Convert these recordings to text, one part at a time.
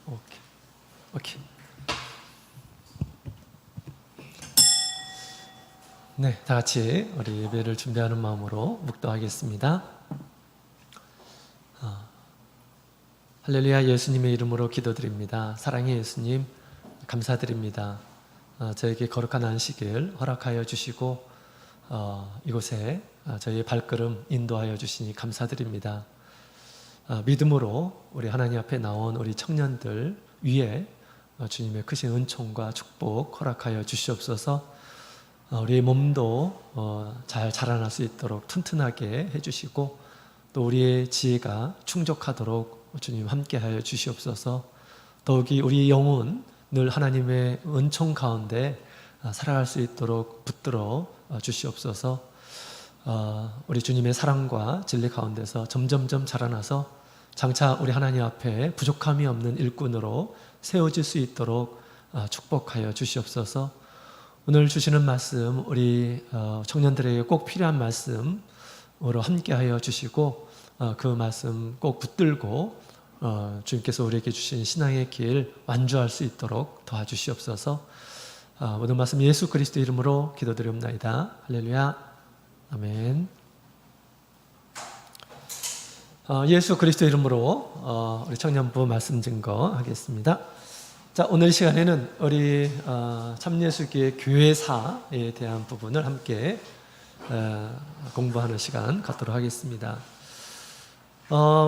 오케이. 오케이. 네, 다 같이 우리 예배를 준비하는 마음으로 묵도하겠습니다. 할렐루야. 예수님의 이름으로 기도드립니다. 사랑의 예수님, 감사드립니다. 저에게 거룩한 안식일 허락하여 주시고 이곳에 저희의 발걸음 인도하여 주시니 감사드립니다. 믿음으로 우리 하나님 앞에 나온 우리 청년들 위에 주님의 크신 은총과 축복 허락하여 주시옵소서. 우리의 몸도 잘 자라날 수 있도록 튼튼하게 해주시고 또 우리의 지혜가 충족하도록 주님 함께하여 주시옵소서. 더욱이 우리 영혼 늘 하나님의 은총 가운데 살아갈 수 있도록 붙들어 주시옵소서. 우리 주님의 사랑과 진리 가운데서 점점점 자라나서 장차 우리 하나님 앞에 부족함이 없는 일꾼으로 세워질 수 있도록 축복하여 주시옵소서. 오늘 주시는 말씀 우리 청년들에게 꼭 필요한 말씀으로 함께하여 주시고 그 말씀 꼭 붙들고 주님께서 우리에게 주신 신앙의 길 완주할 수 있도록 도와주시옵소서. 모든 말씀 예수 그리스도 이름으로 기도드리옵나이다. 할렐루야. 아멘. 예수 그리스도 이름으로 우리 청년부 말씀 증거하겠습니다. 자, 오늘 시간에는 우리 참예수교회 교회사에 대한 부분을 함께 공부하는 시간 갖도록 하겠습니다.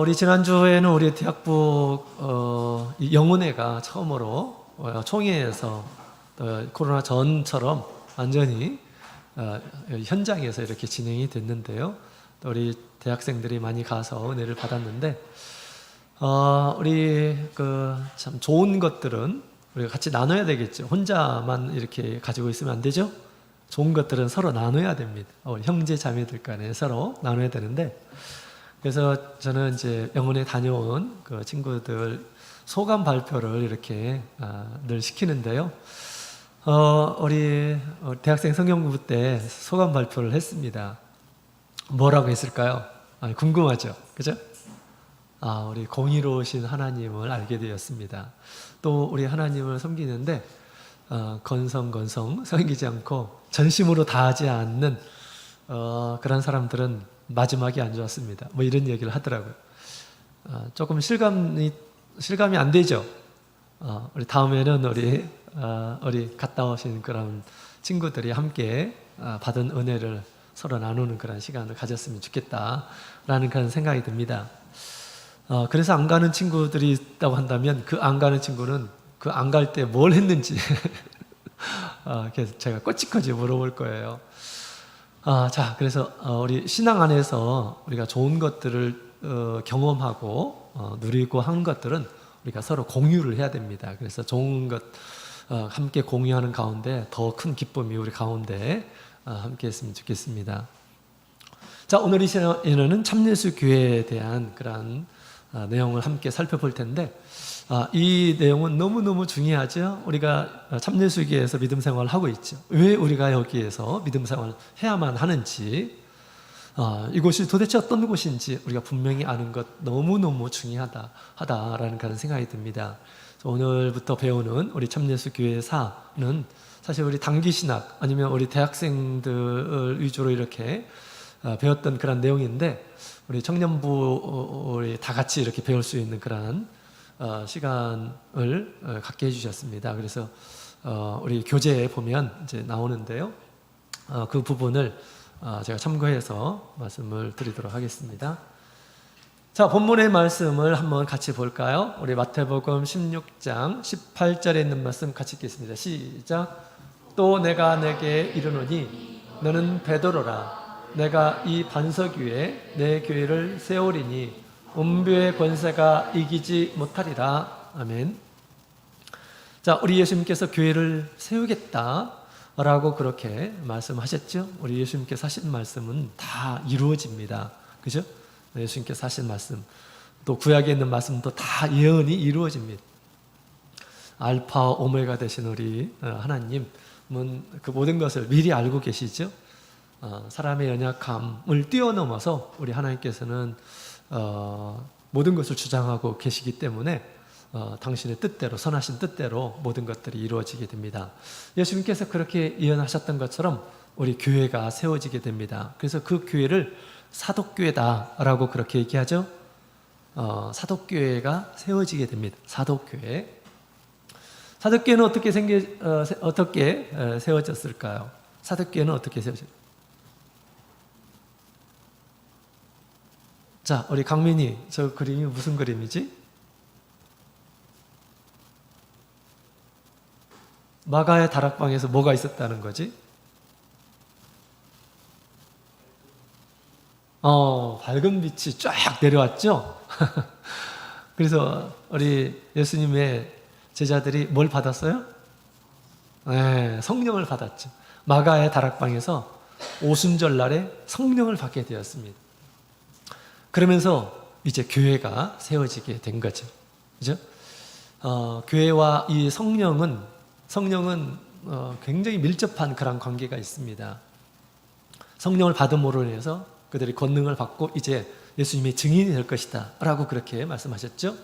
우리 지난주에는 우리 대학부 영혼회가 처음으로 총회에서 코로나 전처럼 완전히 현장에서 이렇게 진행이 됐는데요. 또 우리 대학생들이 많이 가서 은혜를 받았는데 우리 참 좋은 것들은 우리가 같이 나눠야 되겠죠. 혼자만 이렇게 가지고 있으면 안 되죠. 좋은 것들은 서로 나눠야 됩니다. 형제 자매들 간에 서로 나눠야 되는데, 그래서 저는 이제 영혼에 다녀온 그 친구들 소감 발표를 이렇게 늘 시키는데요. 우리 대학생 성경공부 때 소감 발표를 했습니다. 뭐라고 했을까요? 궁금하죠, 그죠? 우리 공의로우신 하나님을 알게 되었습니다. 또 우리 하나님을 섬기는데 건성 섬기지 않고 전심으로 다하지 않는 그런 사람들은 마지막이 안 좋았습니다. 뭐 이런 얘기를 하더라고요. 조금 실감이 안 되죠. 우리 다음에는 우리 갔다 오신 그런 친구들이 함께 받은 은혜를 서로 나누는 그런 시간을 가졌으면 좋겠다라는 그런 생각이 듭니다. 그래서 안 가는 친구들이 있다고 한다면 그 안 가는 친구는 그 안 갈 때 뭘 했는지 그래서 제가 꼬치꼬치 물어볼 거예요. 자, 그래서 우리 신앙 안에서 우리가 좋은 것들을 경험하고 누리고 한 것들은 우리가 서로 공유를 해야 됩니다. 그래서 좋은 것 함께 공유하는 가운데 더 큰 기쁨이 우리 가운데 함께 했으면 좋겠습니다. 자, 오늘 이 시간에는 참예수 교회에 대한 그런 내용을 함께 살펴볼 텐데, 이 내용은 너무너무 중요하죠. 우리가 참예수교회에서 믿음 생활을 하고 있죠. 왜 우리가 여기에서 믿음 생활을 해야만 하는지, 이곳이 도대체 어떤 곳인지 우리가 분명히 아는 것 너무너무 중요하다라는 그런 생각이 듭니다. 오늘부터 배우는 우리 참예수교회사는 사실 우리 단기신학 아니면 우리 대학생들 위주로 이렇게 배웠던 그런 내용인데, 우리 청년부 우리 다 같이 이렇게 배울 수 있는 그런 시간을 갖게 해주셨습니다. 그래서 우리 교재에 보면 이제 나오는데요. 그 부분을 제가 참고해서 말씀을 드리도록 하겠습니다. 자, 본문의 말씀을 한번 같이 볼까요? 우리 마태복음 16장 18절에 있는 말씀 같이 읽겠습니다. 시작. 또 내가 내게 이르노니 너는 베드로라. 내가 이 반석 위에 내 교회를 세우리니 음부의 권세가 이기지 못하리라. 아멘. 자, 우리 예수님께서 교회를 세우겠다라고 그렇게 말씀하셨죠. 우리 예수님께서 하신 말씀은 다 이루어집니다. 그죠? 예수님께서 하신 말씀, 또 구약에 있는 말씀도 다 예언이 이루어집니다. 알파 오메가 되신 우리 하나님은 그 모든 것을 미리 알고 계시죠. 사람의 연약함을 뛰어넘어서 우리 하나님께서는 모든 것을 주장하고 계시기 때문에 당신의 뜻대로, 선하신 뜻대로 모든 것들이 이루어지게 됩니다. 예수님께서 그렇게 예언하셨던 것처럼 우리 교회가 세워지게 됩니다. 그래서 그 교회를 사독교회다라고 그렇게 얘기하죠. 사독교회가 세워지게 됩니다. 사독교회. 사독교회는 어떻게 세워졌을까요? 사독교회는 어떻게 세워졌을까요? 자, 우리 강민이, 저 그림이 무슨 그림이지? 마가의 다락방에서 뭐가 있었다는 거지? 밝은 빛이 쫙 내려왔죠? 그래서 우리 예수님의 제자들이 뭘 받았어요? 네, 성령을 받았죠. 마가의 다락방에서 오순절 날에 성령을 받게 되었습니다. 그러면서 이제 교회가 세워지게 된 거죠. 그죠? 교회와 이 성령은 굉장히 밀접한 그런 관계가 있습니다. 성령을 받음으로 인해서 그들이 권능을 받고 이제 예수님의 증인이 될 것이다 라고 그렇게 말씀하셨죠.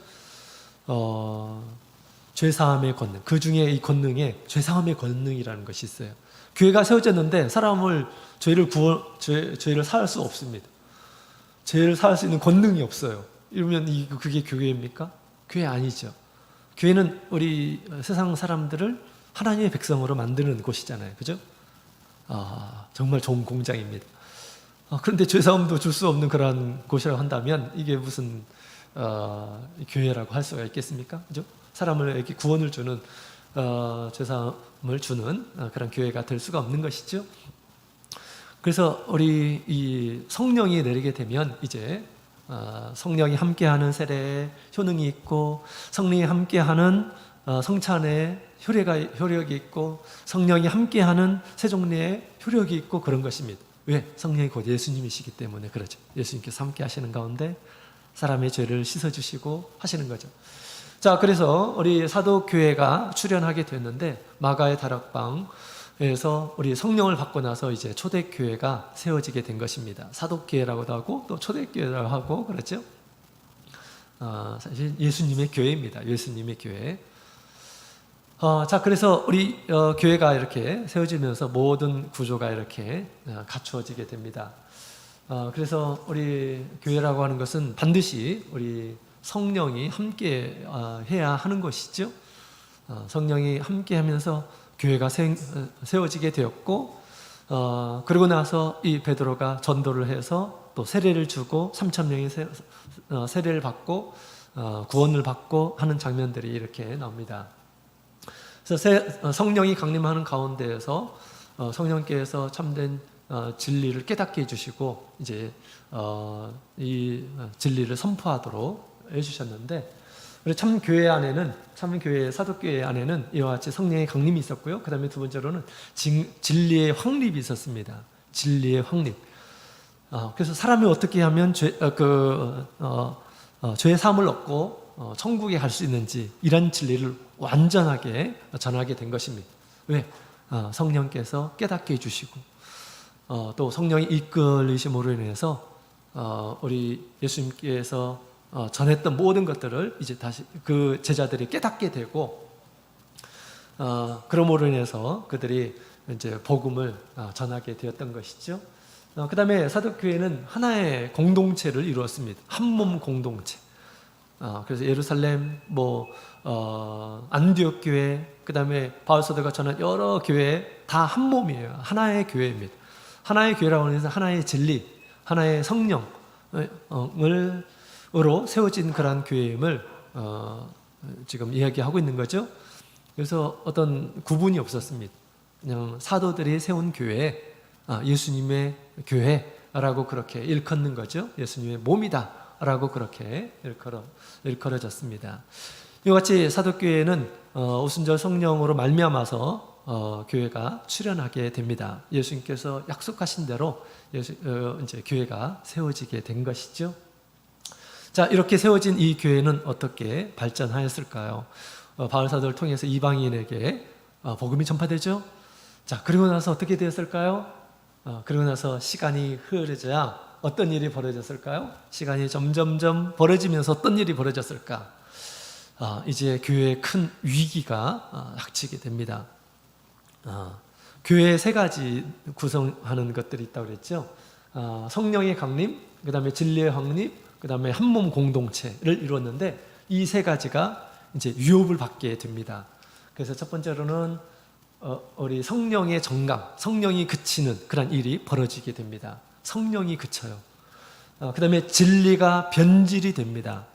죄사함의 권능, 그 중에 이 권능에 죄사함의 권능이라는 것이 있어요. 교회가 세워졌는데 사람을 죄를 사할 수 없습니다. 죄를 사할 수 있는 권능이 없어요. 이러면 그게 교회입니까? 교회 아니죠. 교회는 우리 세상 사람들을 하나님의 백성으로 만드는 곳이잖아요. 그죠? 정말 좋은 공장입니다. 그런데 죄사함도 줄 수 없는 그런 곳이라고 한다면 이게 무슨 교회라고 할 수가 있겠습니까? 그죠? 사람을 이렇게 구원을 주는 죄사함을 주는 그런 교회가 될 수가 없는 것이죠. 그래서 우리 이 성령이 내리게 되면 이제 성령이 함께하는 세례에 효능이 있고 성령이 함께하는 성찬에 효력이 있고 성령이 함께하는 세종례에 효력이 있고 그런 것입니다. 왜? 성령이 곧 예수님이시기 때문에 그러죠. 예수님께서 함께 하시는 가운데 사람의 죄를 씻어주시고 하시는 거죠. 자, 그래서 우리 사도교회가 출현하게 됐는데 마가의 다락방에서 우리 성령을 받고 나서 이제 초대교회가 세워지게 된 것입니다. 사도교회라고도 하고 또 초대교회라고 하고 그렇죠. 사실 예수님의 교회입니다. 예수님의 교회. 자, 그래서 우리 교회가 이렇게 세워지면서 모든 구조가 이렇게 갖추어지게 됩니다. 그래서 우리 교회라고 하는 것은 반드시 우리 성령이 함께 해야 하는 것이죠. 성령이 함께 하면서 교회가 세워지게 되었고, 그러고 나서 이 베드로가 전도를 해서 또 세례를 주고 3,000명이 세례를 받고 구원을 받고 하는 장면들이 이렇게 나옵니다. 그래서 성령이 강림하는 가운데에서 성령께서 참된 진리를 깨닫게 해주시고 이제 이 진리를 선포하도록 해주셨는데, 우리 참교회 안에는 참교회 사도교회 안에는 이와 같이 성령의 강림이 있었고요. 그 다음에 두 번째로는 진리의 확립이 있었습니다. 진리의 확립. 그래서 사람이 어떻게 하면 죄의 사함을 얻고 천국에 갈 수 있는지 이런 진리를 완전하게 전하게 된 것입니다. 왜? 성령께서 깨닫게 해주시고 또 성령이 이끌리심으로 인해서 우리 예수님께서 전했던 모든 것들을 이제 다시 그 제자들이 깨닫게 되고 그러므로 인해서 그들이 이제 복음을 전하게 되었던 것이죠. 그 다음에 사도교회는 하나의 공동체를 이루었습니다. 한 몸 공동체. 그래서 예루살렘, 안디옥 교회, 그 다음에 바울 사도가 전한 여러 교회 다 한 몸이에요. 하나의 교회입니다. 하나의 교회라고 하는 것은 하나의 진리, 하나의 성령으로 세워진 그러한 교회임을 지금 이야기하고 있는 거죠. 그래서 어떤 구분이 없었습니다. 그냥 사도들이 세운 교회, 예수님의 교회라고 그렇게 일컫는 거죠. 예수님의 몸이다 라고 그렇게 일컬어졌습니다. 이와 같이 사도교회는 오순절 성령으로 말미암아서 교회가 출현하게 됩니다. 예수님께서 약속하신 대로 이제 교회가 세워지게 된 것이죠. 자, 이렇게 세워진 이 교회는 어떻게 발전하였을까요? 바울 사도를 통해서 이방인에게 복음이 전파되죠. 자, 그리고 나서 어떻게 되었을까요? 그리고 나서 시간이 흐르자 어떤 일이 벌어졌을까요? 시간이 점점점 벌어지면서 어떤 일이 벌어졌을까? 이제 교회에 큰 위기가 닥치게 됩니다. 교회에 세 가지 구성하는 것들이 있다고 그랬죠. 성령의 강림, 그 다음에 진리의 확립, 그 다음에 한몸 공동체를 이루었는데 이 세 가지가 이제 위협을 받게 됩니다. 그래서 첫 번째로는 우리 성령의 정강, 성령이 그치는 그런 일이 벌어지게 됩니다. 성령이 그쳐요. 그 다음에 진리가 변질이 됩니다.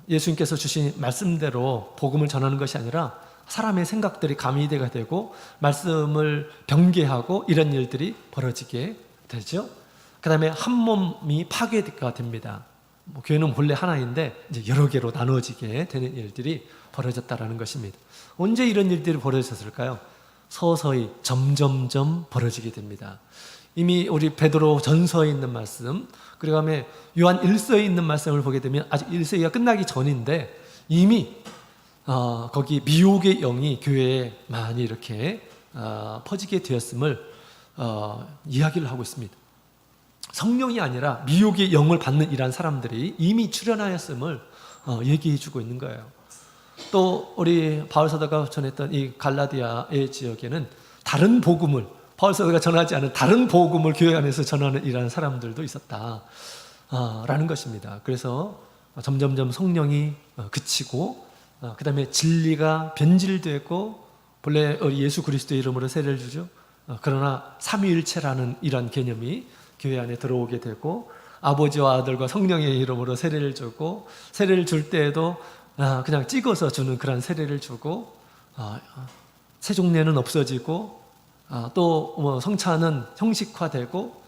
예수님께서 주신 말씀대로 복음을 전하는 것이 아니라 사람의 생각들이 가미대가 되고 말씀을 변개하고 이런 일들이 벌어지게 되죠. 그 다음에 한 몸이 파괴가 됩니다. 교회는 본래 하나인데 이제 여러 개로 나눠지게 되는 일들이 벌어졌다라는 것입니다. 언제 이런 일들이 벌어졌을까요? 서서히 점점점 벌어지게 됩니다. 이미 우리 베드로 전서에 있는 말씀, 그리고 다음에 요한 1서에 있는 말씀을 보게 되면 아직 1세기가 끝나기 전인데 이미 거기 미혹의 영이 교회에 많이 이렇게 퍼지게 되었음을 이야기를 하고 있습니다. 성령이 아니라 미혹의 영을 받는 이러한 사람들이 이미 출현하였음을 얘기해 주고 있는 거예요. 또 우리 바울 사도가 전했던 이 갈라디아의 지역에는 다른 복음을, 바울 사도가 전하지 않은 다른 복음을 교회 안에서 전하는 이러한 사람들도 있었다 라는 것입니다. 그래서 점점점 성령이 그치고 그 다음에 진리가 변질되고 본래 예수 그리스도의 이름으로 세례를 주죠. 그러나 삼위일체라는 이런 개념이 교회 안에 들어오게 되고 아버지와 아들과 성령의 이름으로 세례를 주고 세례를 줄 때에도 그냥 찍어서 주는 그런 세례를 주고 세종례는 없어지고 또 성찬은 형식화되고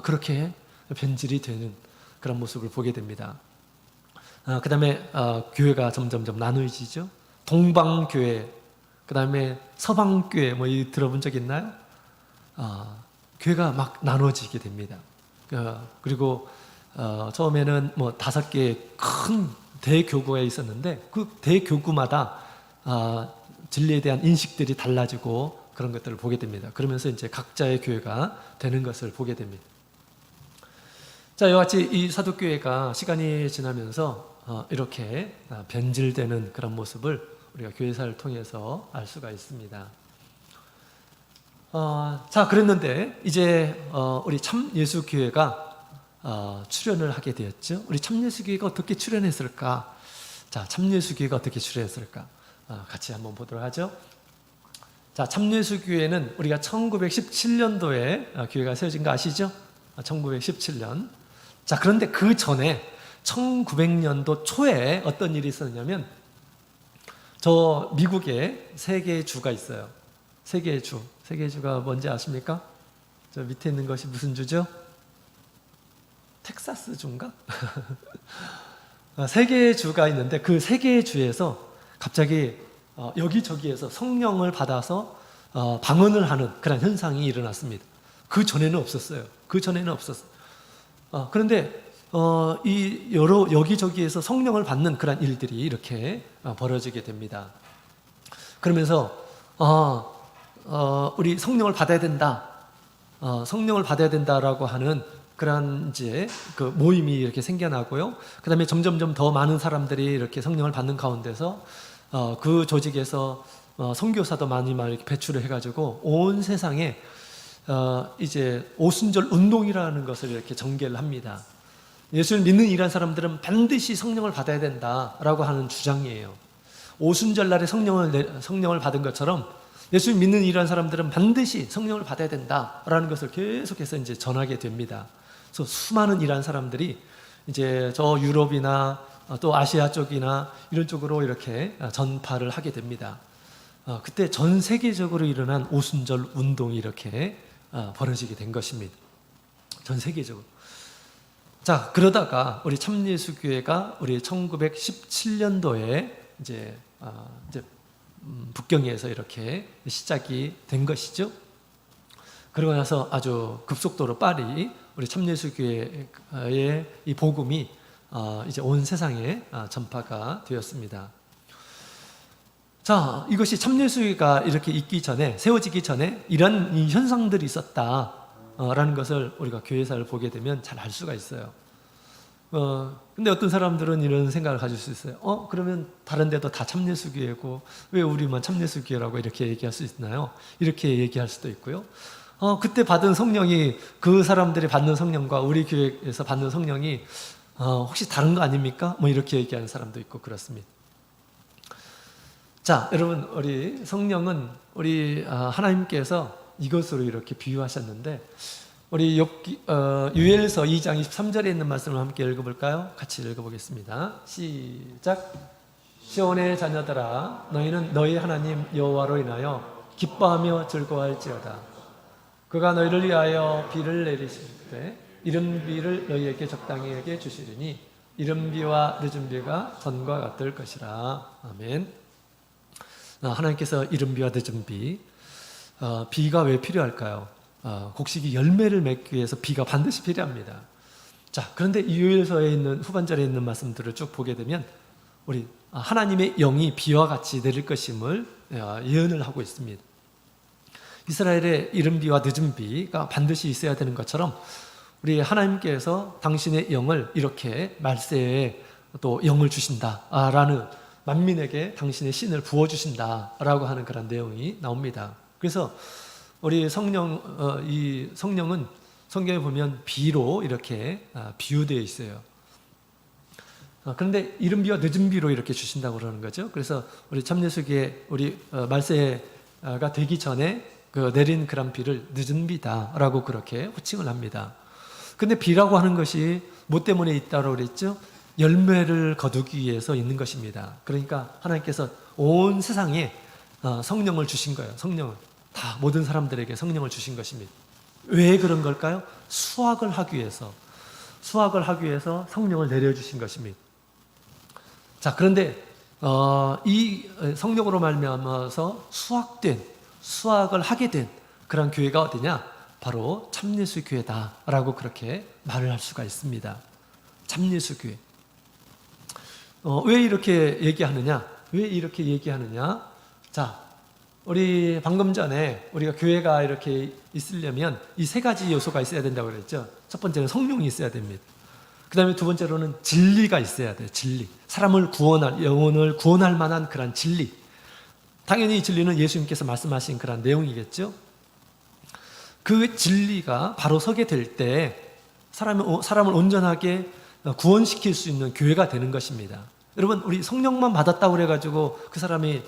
그렇게 변질이 되는 그런 모습을 보게 됩니다. 그 다음에 교회가 점점점 나누어지죠. 동방교회, 그 다음에 서방교회 들어본 적 있나요? 교회가 막 나눠지게 됩니다. 그리고 처음에는 5개의 큰 대교구가 있었는데 그 대교구마다 진리에 대한 인식들이 달라지고 그런 것들을 보게 됩니다. 그러면서 이제 각자의 교회가 되는 것을 보게 됩니다. 자, 이와 같이 이 사도교회가 시간이 지나면서 이렇게 변질되는 그런 모습을 우리가 교회사를 통해서 알 수가 있습니다. 자, 그랬는데 이제 우리 참예수교회가 출현을 하게 되었죠. 우리 참예수교회가 어떻게 출현했을까? 자, 참예수교회가 어떻게 출현했을까? 같이 한번 보도록 하죠. 자, 참예수교회는 우리가 1917년도에 교회가 세워진 거 아시죠? 1917년. 자, 그런데 그 전에 1900년도 초에 어떤 일이 있었냐면 저 미국에 세 개의 주가 있어요. 세 개의 주. 세 개의 주가 뭔지 아십니까? 저 밑에 있는 것이 무슨 주죠? 텍사스 주인가? 세 개의 주가 있는데 그 세 개의 주에서 갑자기 여기저기에서 성령을 받아서 방언을 하는 그런 현상이 일어났습니다. 그 전에는 없었어요. 그 전에는 없었어요. 그런데 이 여러 여기저기에서 성령을 받는 그런 일들이 이렇게 벌어지게 됩니다. 그러면서 우리 성령을 받아야 된다. 성령을 받아야 된다라고 하는 그런 이제 그 모임이 이렇게 생겨나고요. 그 다음에 점점점 더 많은 사람들이 이렇게 성령을 받는 가운데서 그 조직에서 선교사도 많이 이렇게 배출을 해가지고 온 세상에 이제 오순절 운동이라는 것을 이렇게 전개를 합니다. 예수를 믿는 이런 사람들은 반드시 성령을 받아야 된다라고 하는 주장이에요. 오순절 날에 성령을 받은 것처럼 예수를 믿는 이런 사람들은 반드시 성령을 받아야 된다라는 것을 계속해서 이제 전하게 됩니다. 그래서 수많은 이런 사람들이 이제 저 유럽이나 또 아시아 쪽이나 이런 쪽으로 이렇게 전파를 하게 됩니다. 그때 전 세계적으로 일어난 오순절 운동이 이렇게 벌어지게 된 것입니다. 전 세계적으로. 자, 그러다가 우리 참예수교회가 우리 1917년도에 이제 북경에서 이렇게 시작이 된 것이죠. 그러고 나서 아주 급속도로 빨리 우리 참예수교회의 이 복음이 이제 온 세상에 전파가 되었습니다. 자, 이것이 참예수교회가 이렇게 있기 전에, 세워지기 전에 이런 이 현상들이 있었다라는 것을 우리가 교회사를 보게 되면 잘 알 수가 있어요. 근데 어떤 사람들은 이런 생각을 가질 수 있어요. 그러면 다른 데도 다 참예수교회고 왜 우리만 참예수교회라고 이렇게 얘기할 수 있나요? 이렇게 얘기할 수도 있고요. 그때 받은 성령이 그 사람들이 받는 성령과 우리 교회에서 받는 성령이 혹시 다른 거 아닙니까? 뭐 이렇게 얘기하는 사람도 있고 그렇습니다. 자, 여러분, 우리 성령은 우리 하나님께서 이것으로 이렇게 비유하셨는데 우리 유엘서 2장 23절에 있는 말씀을 함께 읽어볼까요? 같이 읽어보겠습니다. 시작. 시온의 자녀들아, 너희는 너희 하나님 여호와로 인하여 기뻐하며 즐거워할지어다. 그가 너희를 위하여 비를 내리실 때 이른 비를 너희에게 적당하게 주시리니 이른 비와 늦은 비가 전과 같을 것이라. 아멘. 하나님께서 이른 비와 늦은 비, 비가 왜 필요할까요? 곡식이 열매를 맺기 위해서 비가 반드시 필요합니다. 자, 그런데 이 요엘서에 있는 후반절에 있는 말씀들을 쭉 보게 되면 우리 하나님의 영이 비와 같이 내릴 것임을 예언을 하고 있습니다. 이스라엘의 이른 비와 늦은 비가 반드시 있어야 되는 것처럼 우리 하나님께서 당신의 영을 이렇게 말세에 또 영을 주신다라는, 만민에게 당신의 신을 부어주신다라고 하는 그런 내용이 나옵니다. 그래서 우리 이 성령은 성경에 보면 비로 이렇게 비유되어 있어요. 그런데 이른 비와 늦은 비로 이렇게 주신다고 그러는 거죠. 그래서 우리 참예수기에 우리 말세가 되기 전에 내린 그런 비를 늦은 비다라고 그렇게 호칭을 합니다. 근데 비라고 하는 것이 뭐 때문에 있다고 그랬죠? 열매를 거두기 위해서 있는 것입니다. 그러니까 하나님께서 온 세상에 성령을 주신 거예요. 성령을. 다 모든 사람들에게 성령을 주신 것입니다. 왜 그런 걸까요? 수확을 하기 위해서 성령을 내려주신 것입니다. 자, 그런데 이 성령으로 말미암아서 수확을 하게 된 그런 교회가 어디냐? 바로 참예수 교회다라고 그렇게 말을 할 수가 있습니다. 참예수 교회. 왜 이렇게 얘기하느냐? 자, 우리 방금 전에 우리가 교회가 이렇게 있으려면 이 세 가지 요소가 있어야 된다고 그랬죠. 첫 번째는 성령이 있어야 됩니다. 그 다음에 두 번째로는 진리가 있어야 돼요. 진리. 영혼을 구원할 만한 그런 진리. 당연히 이 진리는 예수님께서 말씀하신 그런 내용이겠죠. 그 진리가 바로 서게 될 때 사람을 온전하게 구원시킬 수 있는 교회가 되는 것입니다. 여러분, 우리 성령만 받았다고 그래가지고 그 사람이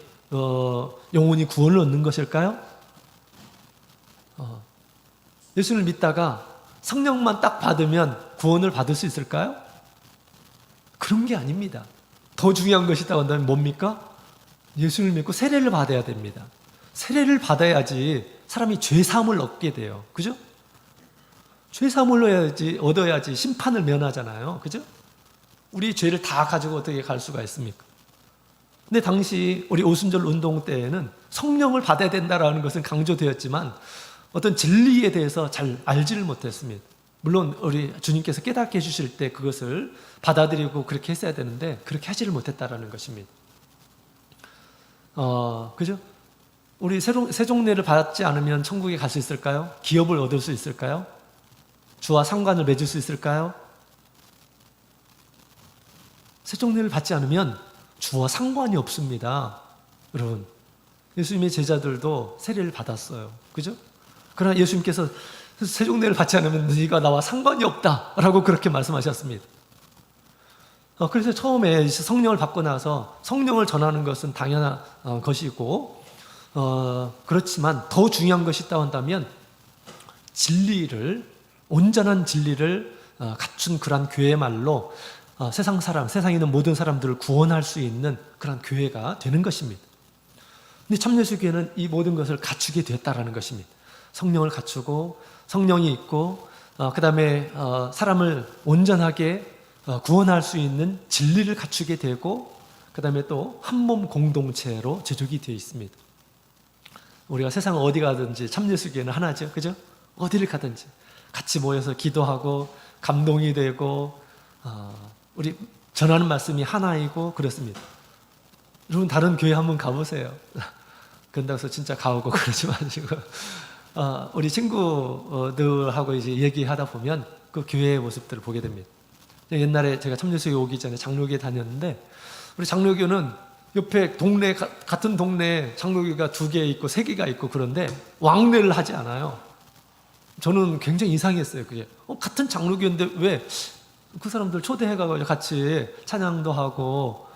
영혼이 구원을 얻는 것일까요? 예수를 믿다가 성령만 딱 받으면 구원을 받을 수 있을까요? 그런 게 아닙니다. 더 중요한 것이 있다고 한다면 뭡니까? 예수를 믿고 세례를 받아야 됩니다. 세례를 받아야지 사람이 죄사함을 얻게 돼요. 그죠? 죄사함을 얻어야지 심판을 면하잖아요. 그죠? 우리 죄를 다 가지고 어떻게 갈 수가 있습니까? 근데 당시 우리 오순절 운동 때에는 성령을 받아야 된다라는 것은 강조되었지만 어떤 진리에 대해서 잘 알지를 못했습니다. 물론 우리 주님께서 깨닫게 해주실 때 그것을 받아들이고 그렇게 했어야 되는데 그렇게 하지를 못했다라는 것입니다. 그죠? 우리 세종례를 받지 않으면 천국에 갈 수 있을까요? 기업을 얻을 수 있을까요? 주와 상관을 맺을 수 있을까요? 세종례를 받지 않으면 주와 상관이 없습니다. 여러분, 예수님의 제자들도 세례를 받았어요. 그죠? 그러나 예수님께서 세종례를 받지 않으면 네가 나와 상관이 없다라고 그렇게 말씀하셨습니다. 그래서 처음에 성령을 받고 나서 성령을 전하는 것은 당연한 것이고 그렇지만 더 중요한 것이 있다고 한다면 온전한 진리를 갖춘 그러한 교회말로 세상에 있는 모든 사람들을 구원할 수 있는 그런 교회가 되는 것입니다. 근데 참예수 교회는 이 모든 것을 갖추게 되었다라는 것입니다. 성령을 갖추고 성령이 있고 그 다음에 사람을 온전하게 구원할 수 있는 진리를 갖추게 되고 그 다음에 또 한 몸 공동체로 제족이 되어 있습니다. 우리가 세상 어디 가든지 참예수 교회는 하나죠. 그죠? 어디를 가든지 같이 모여서 기도하고 감동이 되고 우리 전하는 말씀이 하나이고 그렇습니다. 여러분 다른 교회 한번 가보세요. 그런다고 해서 진짜 가오고 그러지 마시고 우리 친구들하고 이제 얘기하다 보면 그 교회의 모습들을 보게 됩니다. 옛날에 제가 참여수교 오기 전에 장로교에 다녔는데, 우리 장로교는 옆에 동네, 같은 동네에 장로교가 2개 있고 3개가 있고 그런데 왕래를 하지 않아요. 저는 굉장히 이상했어요. 그게 같은 장로교인데 왜 그 사람들 초대해가지고 같이 찬양도 하고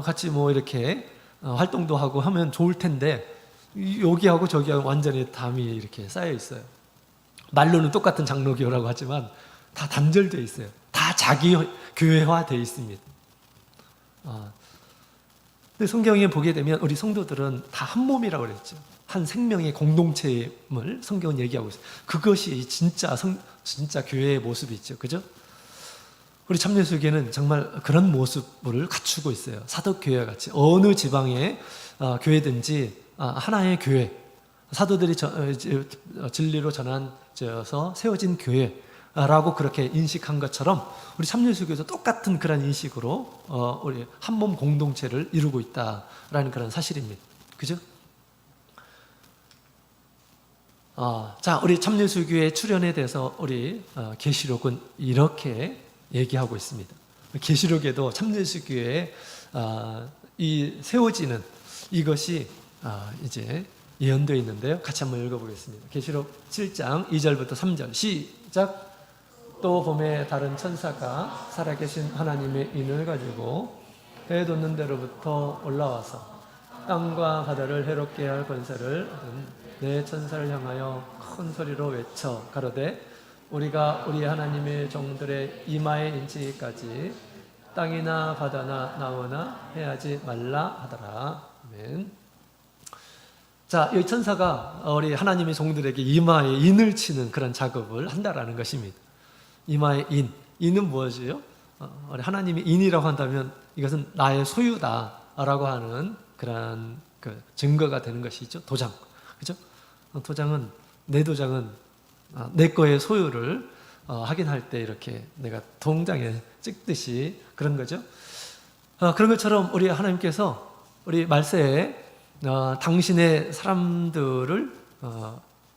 같이 뭐 이렇게 활동도 하고 하면 좋을 텐데, 여기하고 저기하고 완전히 담이 이렇게 쌓여 있어요. 말로는 똑같은 장로교라고 하지만 다 단절되어 있어요. 다 자기 교회화되어 있습니다. 근데 성경에 보게 되면 우리 성도들은 다 한 몸이라고 그랬죠. 한 생명의 공동체임을 성경은 얘기하고 있어요. 그것이 진짜 교회의 모습이죠. 그죠? 우리 참여수교는 정말 그런 모습을 갖추고 있어요. 사도교회와 같이 어느 지방의 교회든지 하나의 교회, 사도들이 진리로 전환되어서 세워진 교회라고 그렇게 인식한 것처럼 우리 참여수교도 똑같은 그런 인식으로 우리 한 몸 공동체를 이루고 있다라는 그런 사실입니다. 그죠? 자, 우리 참여수교의 출현에 대해서 우리 계시록은 이렇게 얘기하고 있습니다. 계시록에도 참여수교의 이 세워지는 이것이 이제 예언되어 있는데요. 같이 한번 읽어보겠습니다. 계시록 7장 2절부터 3절 시작. 또 봄에 다른 천사가 살아계신 하나님의 인을 가지고 해 돋는 데로부터 올라와서 땅과 바다를 해롭게 할 권세를 얻은 네 천사를 향하여 큰 소리로 외쳐 가로되 우리가 우리 하나님의 종들의 이마에 인치기까지 땅이나 바다나 나오나 해하지 말라 하더라. 아멘. 자, 이 천사가 우리 하나님의 종들에게 이마에 인을 치는 그런 작업을 한다라는 것입니다. 이마에 인은 무엇이에요? 우리 하나님이 인이라고 한다면 이것은 나의 소유다라고 하는 그런 그 증거가 되는 것이죠. 도장, 그죠? 도장은 내 거의 소유를 확인할 때 이렇게 내가 동장에 찍듯이 그런 거죠. 그런 것처럼 우리 하나님께서 우리 말세에 당신의 사람들을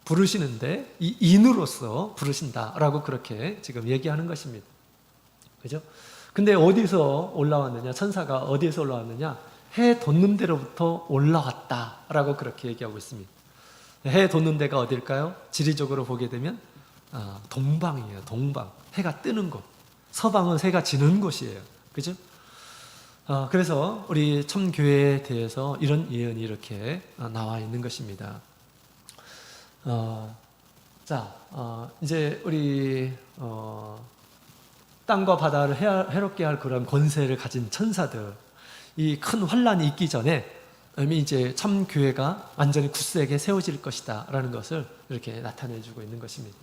부르시는데 이 인으로서 부르신다라고 그렇게 지금 얘기하는 것입니다. 그죠? 근데 어디서 올라왔느냐? 천사가 어디에서 올라왔느냐? 해 돋는 데로부터 올라왔다라고 그렇게 얘기하고 있습니다. 해 돋는 데가 어딜까요? 지리적으로 보게 되면 동방이에요. 동방. 해가 뜨는 곳. 서방은 해가 지는 곳이에요. 그죠? 그래서 우리 참교회에 대해서 이런 예언이 이렇게 나와 있는 것입니다. 이제 우리 땅과 바다를 해롭게 할 그런 권세를 가진 천사들, 이 큰 환란이 있기 전에 이미 이제 참 교회가 완전히 굳세게 세워질 것이다라는 것을 이렇게 나타내주고 있는 것입니다.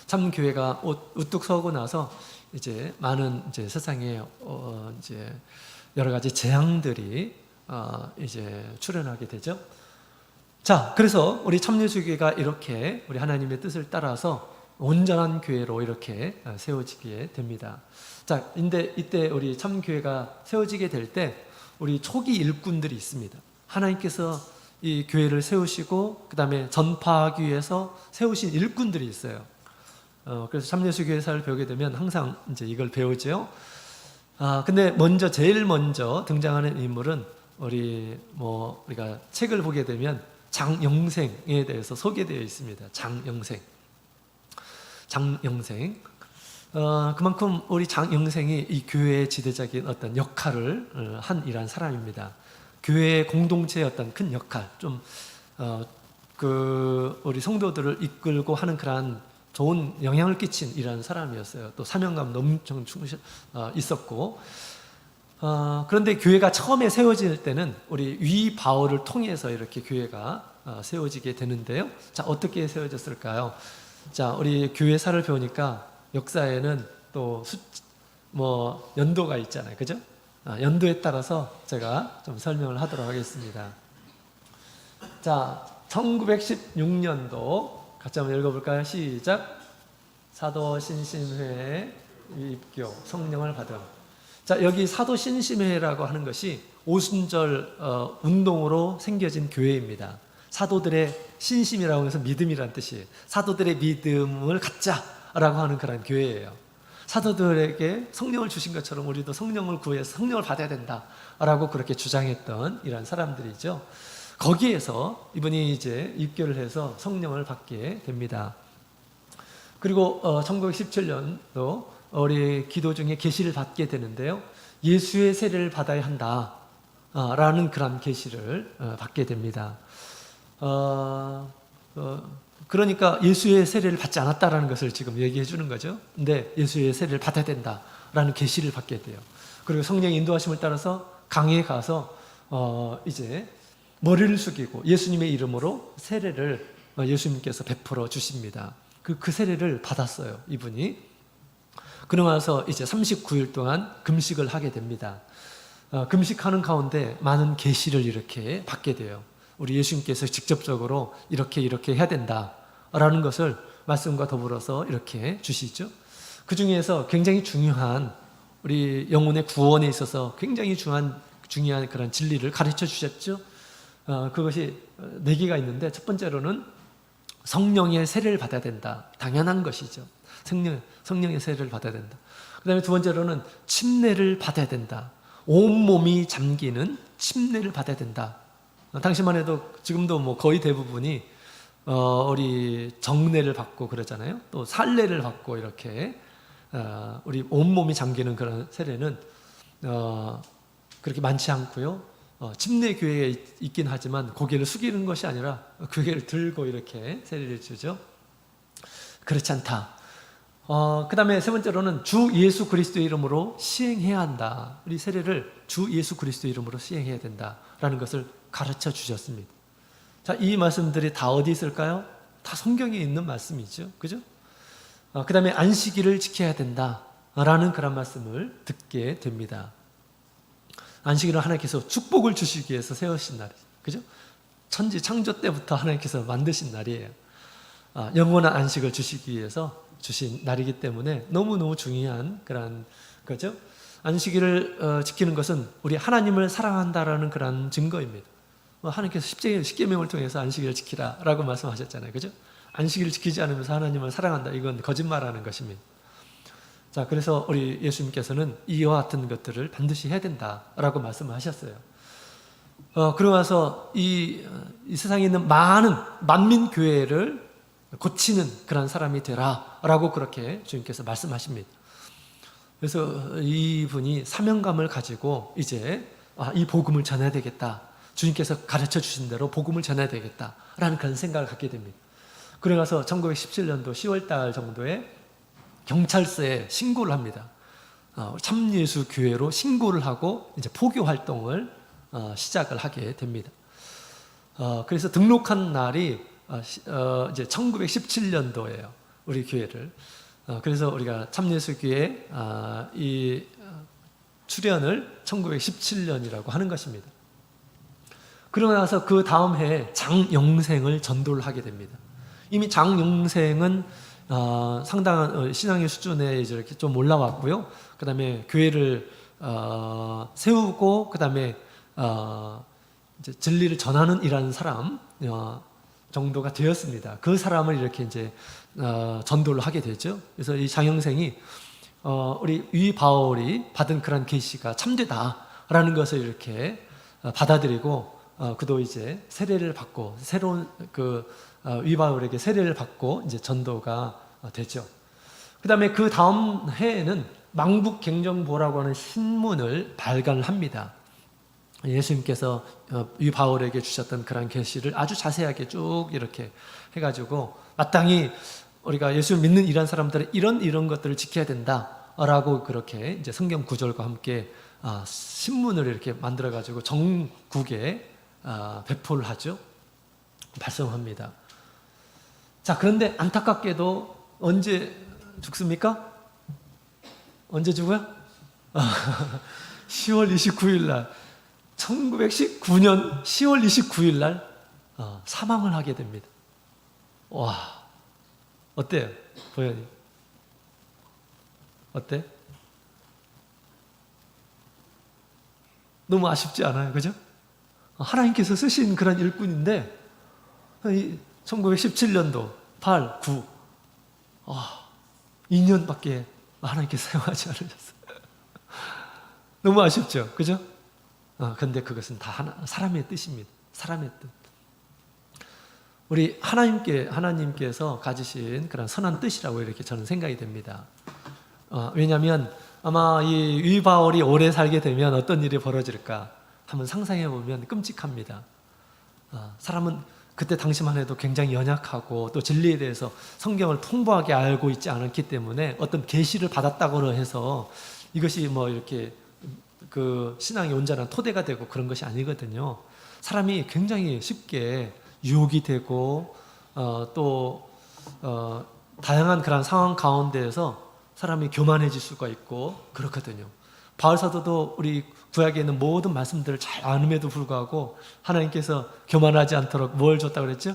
참 교회가 우뚝 서고 나서 이제 많은 이제 세상에 이제 여러 가지 재앙들이 이제 출현하게 되죠. 자, 그래서 우리 참여수교가 이렇게 우리 하나님의 뜻을 따라서 온전한 교회로 이렇게 세워지게 됩니다. 자, 근데 이때 우리 참교회가 세워지게 될 때 우리 초기 일꾼들이 있습니다. 하나님께서 이 교회를 세우시고 그 다음에 전파하기 위해서 세우신 일꾼들이 있어요. 그래서 참여수교회사를 배우게 되면 항상 이제 이걸 배우죠. 근데 제일 먼저 등장하는 인물은 우리가 책을 보게 되면 장영생에 대해서 소개되어 있습니다. 장영생. 그만큼 우리 장영생이 이 교회의 지도자적인 어떤 역할을 한 이란 사람입니다. 교회의 공동체의 어떤 큰 역할, 우리 성도들을 이끌고 하는 그러한 좋은 영향을 끼친 이란 사람이었어요. 또 사명감도 엄청 있었고, 그런데 교회가 처음에 세워질 때는 우리 위 바울을 통해서 이렇게 교회가 세워지게 되는데요. 자, 어떻게 세워졌을까요? 자, 우리 교회사를 배우니까 역사에는 또 연도가 있잖아요. 그죠? 연도에 따라서 제가 좀 설명을 하도록 하겠습니다. 자, 1916년도 같이 한번 읽어볼까요? 시작. 사도 신심회 입교 성령을 받음. 자, 여기 사도 신심회라고 하는 것이 오순절 운동으로 생겨진 교회입니다. 사도들의 신심이라고 해서 믿음이라는 뜻이에요. 사도들의 믿음을 갖자라고 하는 그런 교회예요. 사도들에게 성령을 주신 것처럼 우리도 성령을 구해서 성령을 받아야 된다라고 그렇게 주장했던 이런 사람들이죠. 거기에서 이분이 이제 입교를 해서 성령을 받게 됩니다. 그리고 1917년도 우리 기도 중에 계시를 받게 되는데요. 예수의 세례를 받아야 한다라는 그런 계시를 받게 됩니다. 그러니까 예수의 세례를 받지 않았다라는 것을 지금 얘기해 주는 거죠. 근데 예수의 세례를 받아야 된다라는 계시를 받게 돼요. 그리고 성령의 인도하심을 따라서 강에 가서 이제 머리를 숙이고 예수님의 이름으로 세례를 예수님께서 베풀어 주십니다. 그 세례를 받았어요, 이분이. 그러고 나서 이제 39일 동안 금식을 하게 됩니다. 금식하는 가운데 많은 계시를 이렇게 받게 돼요. 우리 예수님께서 직접적으로 이렇게 해야 된다라는 것을 말씀과 더불어서 이렇게 주시죠. 그 중에서 굉장히 중요한 우리 영혼의 구원에 있어서 굉장히 중요한 그런 진리를 가르쳐 주셨죠. 그것이 4개가 있는데 첫 번째로는 성령의 세례를 받아야 된다. 당연한 것이죠. 성령의 세례를 받아야 된다. 그 다음에 두 번째로는 침례를 받아야 된다. 온몸이 잠기는 침례를 받아야 된다. 당시만 해도 지금도 뭐 거의 대부분이 우리 정례를 받고 그러잖아요. 또 살례를 받고 이렇게 우리 온몸이 잠기는 그런 세례는 그렇게 많지 않고요. 침례 교회에 있긴 하지만 고개를 숙이는 것이 아니라 고개를 들고 이렇게 세례를 주죠. 그렇지 않다. 그 다음에 세 번째로는 주 예수 그리스도의 이름으로 시행해야 한다. 우리 세례를 주 예수 그리스도의 이름으로 시행해야 된다라는 것을 가르쳐 주셨습니다. 자, 이 말씀들이 다 어디 있을까요? 다 성경에 있는 말씀이죠. 그죠? 그 다음에 안식일을 지켜야 된다라는 그런 말씀을 듣게 됩니다. 안식일은 하나님께서 축복을 주시기 위해서 세우신 날이죠. 그죠? 천지 창조 때부터 하나님께서 만드신 날이에요. 영원한 안식을 주시기 위해서 주신 날이기 때문에 너무너무 중요한 그런 거죠. 안식일을 지키는 것은 우리 하나님을 사랑한다라는 그런 증거입니다. 하나님께서 십계명을 통해서 안식일을 지키라라고 말씀하셨잖아요. 그죠? 안식일을 지키지 않으면서 하나님을 사랑한다. 이건 거짓말하는 것입니다. 자, 그래서 우리 예수님께서는 이와 같은 것들을 반드시 해야 된다라고 말씀하셨어요. 그러고 나서 이 세상에 있는 많은 만민교회를 고치는 그런 사람이 되라라고 그렇게 주님께서 말씀하십니다. 그래서 이분이 사명감을 가지고 이제 이 복음을 전해야 되겠다. 주님께서 가르쳐 주신 대로 복음을 전해야 되겠다라는 그런 생각을 갖게 됩니다. 그러고서 1917년도 10월 달 정도에 경찰서에 신고를 합니다. 참예수 교회로 신고를 하고 이제 포교 활동을 시작을 하게 됩니다. 그래서 등록한 날이 이제 1917년도예요. 우리 교회를. 그래서 우리가 참예수 교회 이 출현을 1917년이라고 하는 것입니다. 그러고 나서 그 다음 해에 장영생을 전도를 하게 됩니다. 이미 장영생은 상당한 신앙의 수준에 이제 이렇게 좀 올라왔고요. 그 다음에 교회를 세우고 그 다음에 이제 진리를 전하는 이라는 사람 정도가 되었습니다. 그 사람을 이렇게 이제 전도를 하게 되죠. 그래서 이 장영생이 우리 위바울이 받은 그런 계시가 참되다라는 것을 이렇게 받아들이고 그도 이제 세례를 받고 새로운 위바울에게 세례를 받고 이제 전도가 되죠. 그다음에 그 다음 해에는 망북경정보라고 하는 신문을 발간을 합니다. 예수님께서 위바울에게 주셨던 그런 계시를 아주 자세하게 쭉 이렇게 해가지고 마땅히 우리가 예수를 믿는 이런 사람들은 이런 것들을 지켜야 된다라고 그렇게 이제 성경 구절과 함께 신문을 이렇게 만들어가지고 전국에 배포를 하죠. 발송합니다. 자, 그런데 안타깝게도 언제 죽습니까? 언제 죽어요? 10월 29일 날 1919년 10월 29일 날 사망을 하게 됩니다. 와, 어때요? 보현이 어때? 너무 아쉽지 않아요? 그죠? 하나님께서 쓰신 그런 일꾼인데 1917년도 8, 9 2년밖에 하나님께서 사용하지 않으셨어요. 너무 아쉽죠, 그죠? 그런데 그것은 다 사람의 뜻입니다. 사람의 뜻. 우리 하나님께서 가지신 그런 선한 뜻이라고 이렇게 저는 생각이 됩니다. 왜냐하면 아마 이 위바울이 오래 살게 되면 어떤 일이 벌어질까 한번 상상해 보면 끔찍합니다. 사람은 그때 당시만 해도 굉장히 연약하고 또 진리에 대해서 성경을 풍부하게 알고 있지 않았기 때문에 어떤 계시를 받았다고 해서 이것이 뭐 이렇게 그 신앙이 온전한 토대가 되고 그런 것이 아니거든요. 사람이 굉장히 쉽게 유혹이 되고 또 다양한 그런 상황 가운데에서 사람이 교만해질 수가 있고 그렇거든요. 바울 사도도 우리 구약에 있는 모든 말씀들을 잘 아는에도 불구하고 하나님께서 교만하지 않도록 뭘 줬다고 그랬죠?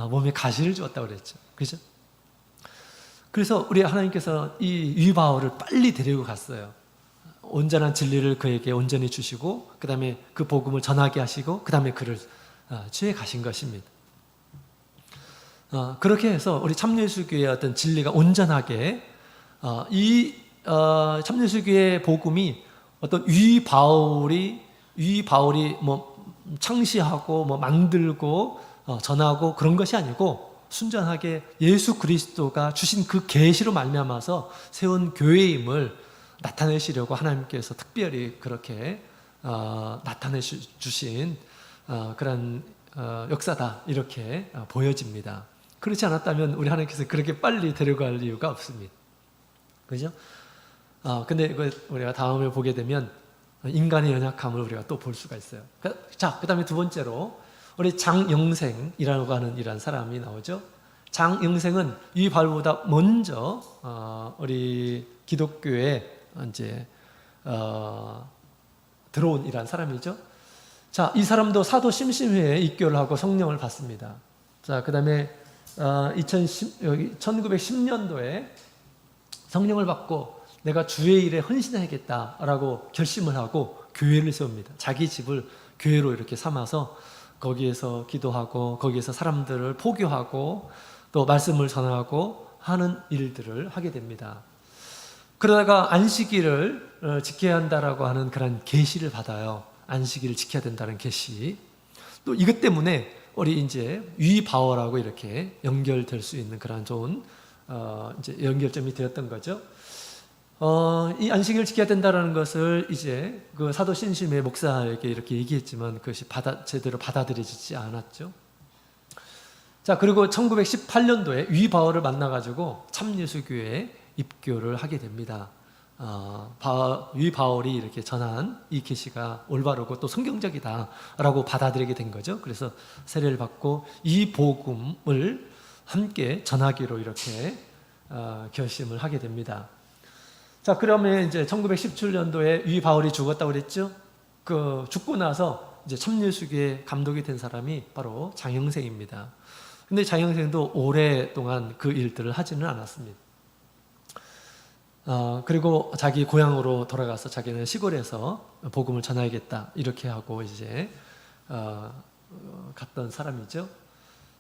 몸에 가시를 주었다고 그랬죠. 그죠? 그래서 우리 하나님께서 이 위바울을 빨리 데리고 갔어요. 온전한 진리를 그에게 온전히 주시고 그 다음에 그 복음을 전하게 하시고 그 다음에 그를 취해 가신 것입니다. 그렇게 해서 우리 참예수교의 어떤 진리가 온전하게 이 참예수교의 복음이 어떤 위바울이 뭐 창시하고 뭐 만들고 전하고 그런 것이 아니고 순전하게 예수 그리스도가 주신 그 계시로 말미암아서 세운 교회임을 나타내시려고 하나님께서 특별히 그렇게 나타내 주신 그런 역사다 이렇게 보여집니다. 그렇지 않았다면 우리 하나님께서 그렇게 빨리 데려갈 이유가 없습니다. 그죠? 근데 이거 우리가 다음에 보게 되면 인간의 연약함을 우리가 또 볼 수가 있어요. 자, 그 다음에 두 번째로 우리 장영생이라고 하는 이런 사람이 나오죠. 장영생은 이 바울보다 먼저 우리 기독교에 이제 들어온 이런 사람이죠. 자, 이 사람도 사도 심심회에 입교를 하고 성령을 받습니다. 자, 그 다음에 1910년도에 성령을 받고 내가 주의 일에 헌신해야겠다라고 결심을 하고 교회를 세웁니다. 자기 집을 교회로 이렇게 삼아서 거기에서 기도하고 거기에서 사람들을 포교하고 또 말씀을 전하고 하는 일들을 하게 됩니다. 그러다가 안식일을 지켜야 한다라고 하는 그런 계시를 받아요. 안식일을 지켜야 된다는 계시. 또 이것 때문에 우리 이제 위바울하고 이렇게 연결될 수 있는 그런 좋은 이제 연결점이 되었던 거죠. 이 안식일을 지켜야 된다는 것을 이제 그 사도 신심의 목사에게 이렇게 얘기했지만 그것이 제대로 받아들여지지 않았죠. 자, 그리고 1918년도에 위바울을 만나가지고 참예수교회에 입교를 하게 됩니다. 위바울이 이렇게 전한 이 계시가 올바르고 또 성경적이다라고 받아들이게 된 거죠. 그래서 세례를 받고 이 복음을 함께 전하기로 이렇게 결심을 하게 됩니다. 자, 그러면 이제 1917년도에 위바울이 죽었다고 그랬죠? 그 죽고 나서 이제 참예수교의 감독이 된 사람이 바로 장영생입니다. 근데 장영생도 오랫동안 그 일들을 하지는 않았습니다. 그리고 자기 고향으로 돌아가서 자기는 시골에서 복음을 전하야겠다 이렇게 하고 이제 갔던 사람이죠.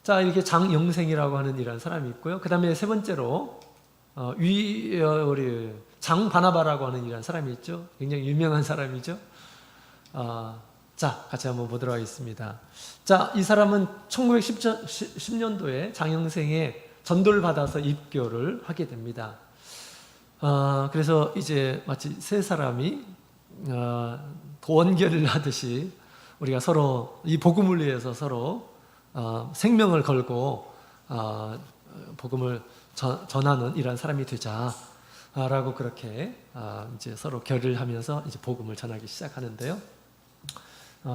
자, 이렇게 장영생이라고 하는 이런 사람이 있고요. 그 다음에 세 번째로 우리 장바나바라고 하는 이런 사람이 있죠. 굉장히 유명한 사람이죠. 자, 같이 한번 보도록 하겠습니다. 자, 이 사람은 1910년도에 장영생의 전도를 받아서 입교를 하게 됩니다. 그래서 이제 마치 세 사람이 원결을 하듯이 우리가 서로 이 복음을 위해서 서로 생명을 걸고 복음을 전하는 이런 사람이 되자라고 그렇게 이제 서로 결의를 하면서 이제 복음을 전하기 시작하는데요.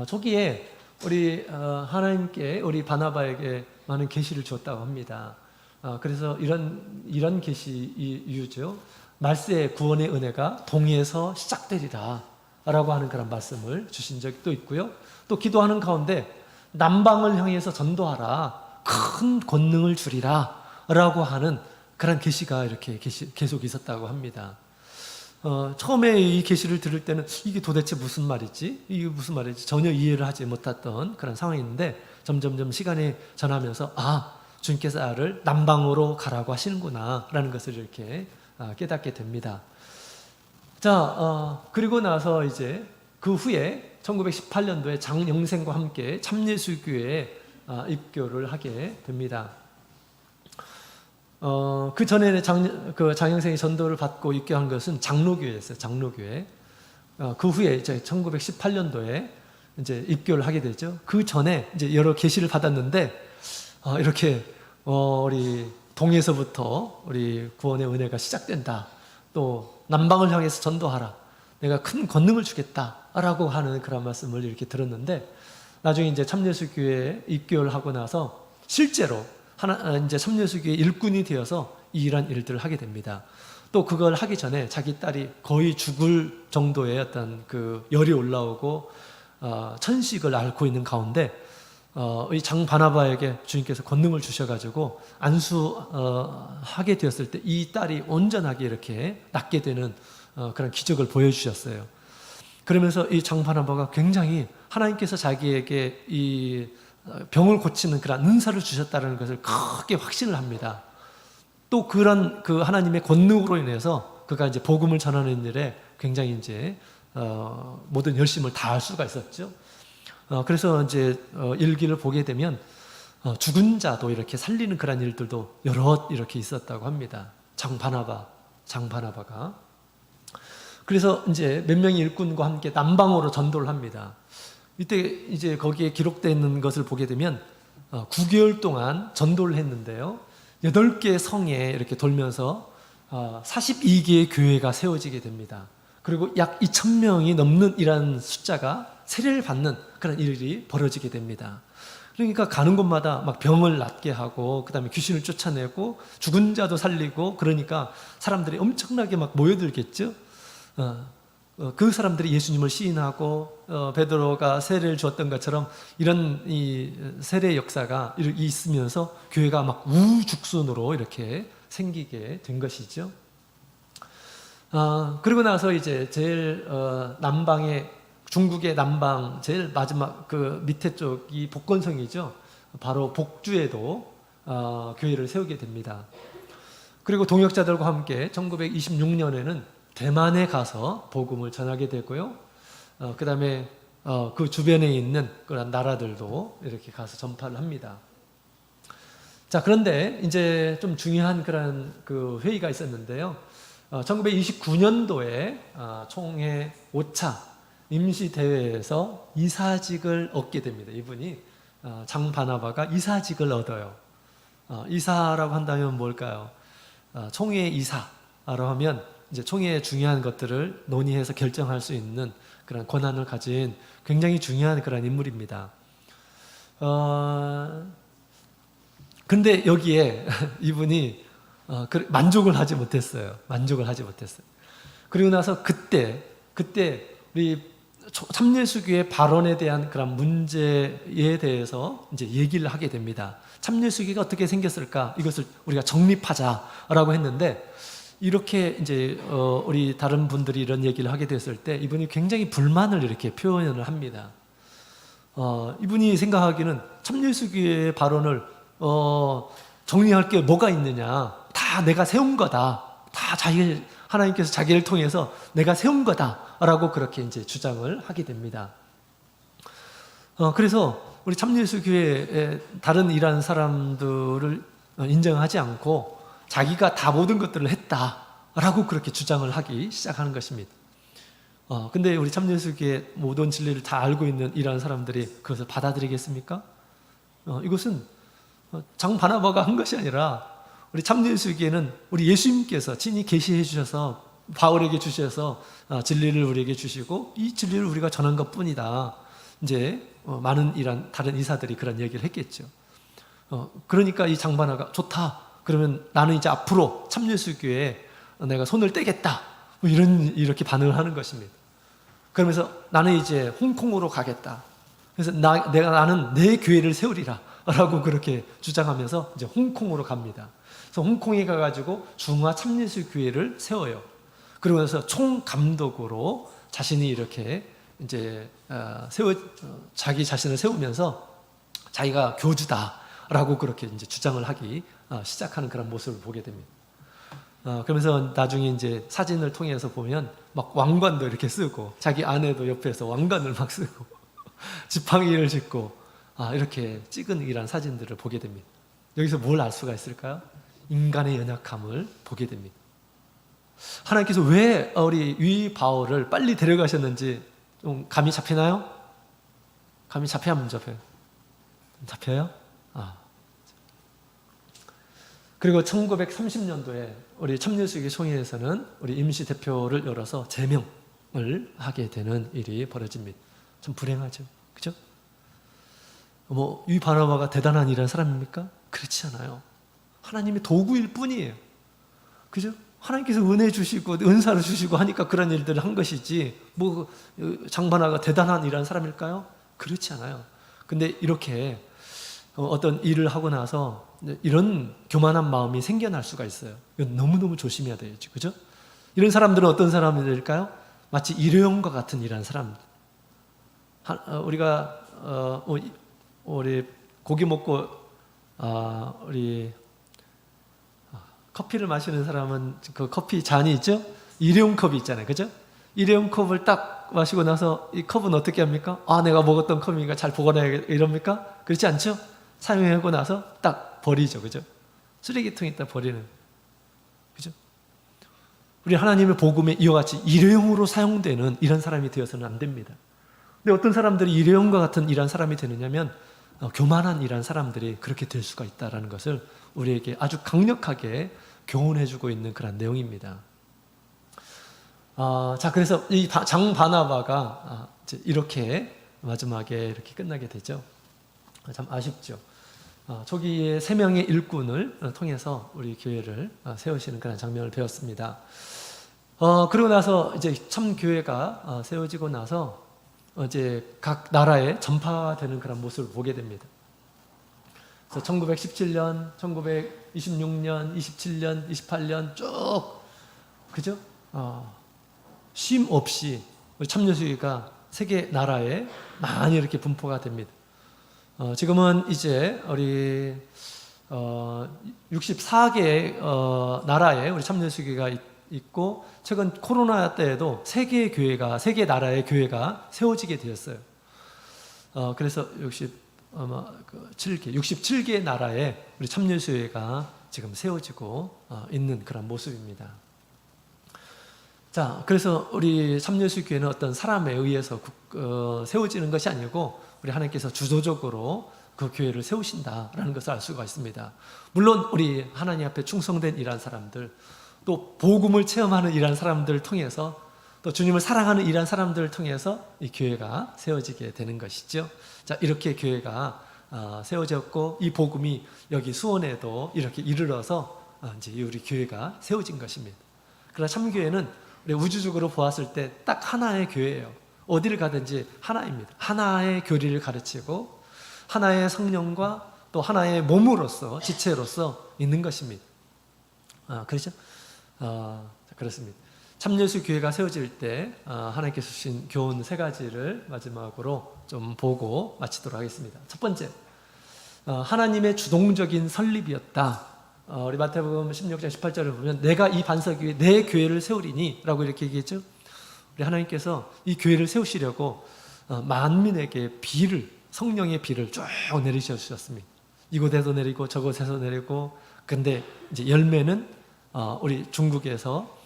초기에 우리 하나님께 우리 바나바에게 많은 계시를 줬다고 합니다. 그래서 이런 계시 이유죠. 말세의 구원의 은혜가 동에서 시작되리라 라고 하는 그런 말씀을 주신 적도 있고요. 또 기도하는 가운데 남방을 향해서 전도하라, 큰 권능을 주리라 라고 하는 그런 계시가 이렇게 계속 있었다고 합니다. 처음에 이 계시를 들을 때는 이게 도대체 무슨 말이지? 이게 무슨 말이지? 전혀 이해를 하지 못했던 그런 상황인데 점점점 시간이 지나면서 주님께서 나를 남방으로 가라고 하시는구나 라는 것을 이렇게 깨닫게 됩니다. 자, 그리고 나서 이제 그 후에 1918년도에 장영생과 함께 참예수교회에 입교를 하게 됩니다. 그 전에는 장영생이 전도를 받고 입교한 것은 장로교회였어요. 장로교회. 그 후에 이제 1918년도에 이제 입교를 하게 되죠. 그 전에 이제 여러 계시를 받았는데 이렇게 우리 동에서부터 우리 구원의 은혜가 시작된다. 또 남방을 향해서 전도하라. 내가 큰 권능을 주겠다라고 하는 그런 말씀을 이렇게 들었는데 나중에 이제 참예수교회에 입교를 하고 나서 실제로 이제 참예수교회 일꾼이 되어서 이러한 일들을 하게 됩니다. 또 그걸 하기 전에 자기 딸이 거의 죽을 정도의 어떤 그 열이 올라오고 천식을 앓고 있는 가운데 이 장 바나바에게 주님께서 권능을 주셔가지고 안수하게 되었을 때 이 딸이 온전하게 이렇게 낫게 되는 그런 기적을 보여주셨어요. 그러면서 이 장 바나바가 굉장히 하나님께서 자기에게 이 병을 고치는 그런 은사를 주셨다는 것을 크게 확신을 합니다. 또 그런 그 하나님의 권능으로 인해서 그가 이제 복음을 전하는 일에 굉장히 이제 모든 열심을 다할 수가 있었죠. 그래서 이제 일기를 보게 되면 죽은 자도 이렇게 살리는 그런 일들도 여러 이렇게 있었다고 합니다. 장 바나바가. 그래서 이제 몇 명의 일꾼과 함께 남방으로 전도를 합니다. 이때 이제 거기에 기록되어 있는 것을 보게 되면 9개월 동안 전도를 했는데요. 8개의 성에 이렇게 돌면서 42개의 교회가 세워지게 됩니다. 그리고 약 2,000명이 넘는 이런 숫자가 세례를 받는 그런 일이 벌어지게 됩니다. 그러니까 가는 곳마다 막 병을 낫게 하고 그다음에 귀신을 쫓아내고 죽은 자도 살리고 그러니까 사람들이 엄청나게 막 모여들겠죠. 그 사람들이 예수님을 시인하고 베드로가 세례를 주었던 것처럼 이런 이 세례 역사가 있으면서 교회가 막 우죽순으로 이렇게 생기게 된 것이죠. 그리고 나서 이제 제일 남방의 중국의 남방 제일 마지막 그 밑에 쪽이 복건성이죠. 바로 복주에도 교회를 세우게 됩니다. 그리고 동역자들과 함께 1926년에는 대만에 가서 복음을 전하게 되고요. 그 다음에 그 주변에 있는 그런 나라들도 이렇게 가서 전파를 합니다. 자, 그런데 이제 좀 중요한 그런 그 회의가 있었는데요. 1929년도에 총회 5차 임시대회에서 이사직을 얻게 됩니다. 이분이 장 바나바가 이사직을 얻어요. 이사라고 한다면 뭘까요? 총회 이사라고 하면 이제 총회의 중요한 것들을 논의해서 결정할 수 있는 그런 권한을 가진 굉장히 중요한 그런 인물입니다. 근데 여기에 이분이 만족을 하지 못했어요. 그리고 나서 그때 우리 참예수교의 발언에 대한 그런 문제에 대해서 이제 얘기를 하게 됩니다. 참예수교가 어떻게 생겼을까? 이것을 우리가 정립하자라고 했는데 이렇게 이제 우리 다른 분들이 이런 얘기를 하게 됐을 때 이분이 굉장히 불만을 이렇게 표현을 합니다. 이분이 생각하기는 참예수교의 발언을 정리할 게 뭐가 있느냐? 다 내가 세운 거다. 다 하나님께서 자기를 통해서 내가 세운 거다라고 그렇게 이제 주장을 하게 됩니다. 그래서 우리 참예수교회의 다른 이러한 사람들을 인정하지 않고 자기가 다 모든 것들을 했다라고 그렇게 주장을 하기 시작하는 것입니다. 근데 우리 참예수교회 모든 진리를 다 알고 있는 이러한 사람들이 그것을 받아들이겠습니까? 이것은 장 바나바가 한 것이 아니라 우리 참예수교회는 우리 예수님께서 친히 계시해 주셔서 바울에게 주셔서 진리를 우리에게 주시고 이 진리를 우리가 전한 것뿐이다. 이제 많은 이런 다른 이사들이 그런 얘기를 했겠죠. 그러니까 이 장 바나바가 좋다. 그러면 나는 이제 앞으로 참예수교회에 내가 손을 떼겠다. 뭐 이렇게 반응을 하는 것입니다. 그러면서 나는 이제 홍콩으로 가겠다. 그래서 나는 내 교회를 세우리라. 라고 그렇게 주장하면서 이제 홍콩으로 갑니다. 그래서 홍콩에 가가지고 중화 참예수교회를 세워요. 그러면서 총감독으로 자신이 이렇게 이제 자기 자신을 세우면서 자기가 교주다라고 그렇게 이제 주장을 하기 시작하는 그런 모습을 보게 됩니다. 그러면서 나중에 이제 사진을 통해서 보면 막 왕관도 이렇게 쓰고 자기 아내도 옆에서 왕관을 막 쓰고 지팡이를 짚고 이렇게 찍은 이런 사진들을 보게 됩니다. 여기서 뭘 알 수가 있을까요? 인간의 연약함을 보게 됩니다. 하나님께서 왜 우리 위 바울을 빨리 데려가셨는지 좀 감이 잡히나요? 감이 잡혀야 안 잡혀요? 잡혀요? 그리고 1930년도에 우리 참여수기 총회에서는 우리 임시 대표를 열어서 제명을 하게 되는 일이 벌어집니다. 좀 불행하죠, 그죠? 이 바나바가 대단한 일한 사람입니까? 그렇지 않아요. 하나님의 도구일 뿐이에요. 그죠? 하나님께서 은혜 주시고 은사를 주시고 하니까 그런 일들을 한 것이지 장바나가 대단한 일한 사람일까요? 그렇지 않아요. 근데 이렇게 어떤 일을 하고 나서 이런 교만한 마음이 생겨날 수가 있어요. 이건 너무너무 조심해야 되죠. 그죠? 이런 사람들은 어떤 사람들일까요? 마치 일회용과 같은 일한 사람들. 우리가 우리 고기 먹고 우리 커피를 마시는 사람은 그 커피 잔이 있죠? 일회용 컵이 있잖아요. 그죠? 일회용 컵을 딱 마시고 나서 이 컵은 어떻게 합니까? 내가 먹었던 컵이니까 잘 보관해야겠다 이럽니까? 그렇지 않죠? 사용하고 나서 딱 버리죠. 그죠? 쓰레기통에 딱 버리는. 그죠? 우리 하나님의 복음에 이와 같이 일회용으로 사용되는 이런 사람이 되어서는 안 됩니다. 근데 어떤 사람들이 일회용과 같은 이런 사람이 되느냐면 교만한 이런 사람들이 그렇게 될 수가 있다는 것을 우리에게 아주 강력하게 교훈해주고 있는 그런 내용입니다. 자, 그래서 이 장바나바가 이렇게 마지막에 이렇게 끝나게 되죠. 참 아쉽죠. 초기에 3명의 일꾼을 통해서 우리 교회를 세우시는 그런 장면을 배웠습니다. 그러고 나서 이제 참 교회가 세워지고 나서 이제 각 나라에 전파되는 그런 모습을 보게 됩니다. 그래서 1917년, 1926년, 27년, 28년 쭉 그죠? 쉼 없이 참여주의가 세계 나라에 많이 이렇게 분포가 됩니다. 지금은 이제 우리 64개의 나라에 우리 참여주의가 있고 최근 코로나 때에도 세 개 나라의 교회가 세워지게 되었어요. 그래서 67개 나라에 우리 참여수회가 지금 세워지고 있는 그런 모습입니다. 자, 그래서 우리 참여수교회는 어떤 사람에 의해서 세워지는 것이 아니고 우리 하나님께서 주도적으로 그 교회를 세우신다라는 것을 알 수가 있습니다. 물론 우리 하나님 앞에 충성된 이러한 사람들, 또 복음을 체험하는 이러한 사람들을 통해서 또 주님을 사랑하는 이러한 사람들을 통해서 이 교회가 세워지게 되는 것이죠. 자, 이렇게 교회가 세워졌고 이 복음이 여기 수원에도 이렇게 이르러서 이제 우리 교회가 세워진 것입니다. 그러나 참교회는 우리 우주적으로 보았을 때 딱 하나의 교회예요. 어디를 가든지 하나입니다. 하나의 교리를 가르치고 하나의 성령과 또 하나의 몸으로서 지체로서 있는 것입니다. 그렇죠? 그렇습니다. 참예수 교회가 세워질 때 하나님께서 주신 교훈 3가지를 마지막으로 좀 보고 마치도록 하겠습니다. 첫 번째, 하나님의 주동적인 설립이었다. 우리 마태복음 16장 18절을 보면 내가 이 반석 위에 내 교회를 세우리니 라고 이렇게 얘기했죠. 우리 하나님께서 이 교회를 세우시려고 만민에게 비를, 성령의 비를 쭉 내리셔 주셨습니다. 이곳에서 내리고 저곳에서 내리고, 근데 이제 열매는 우리 중국에서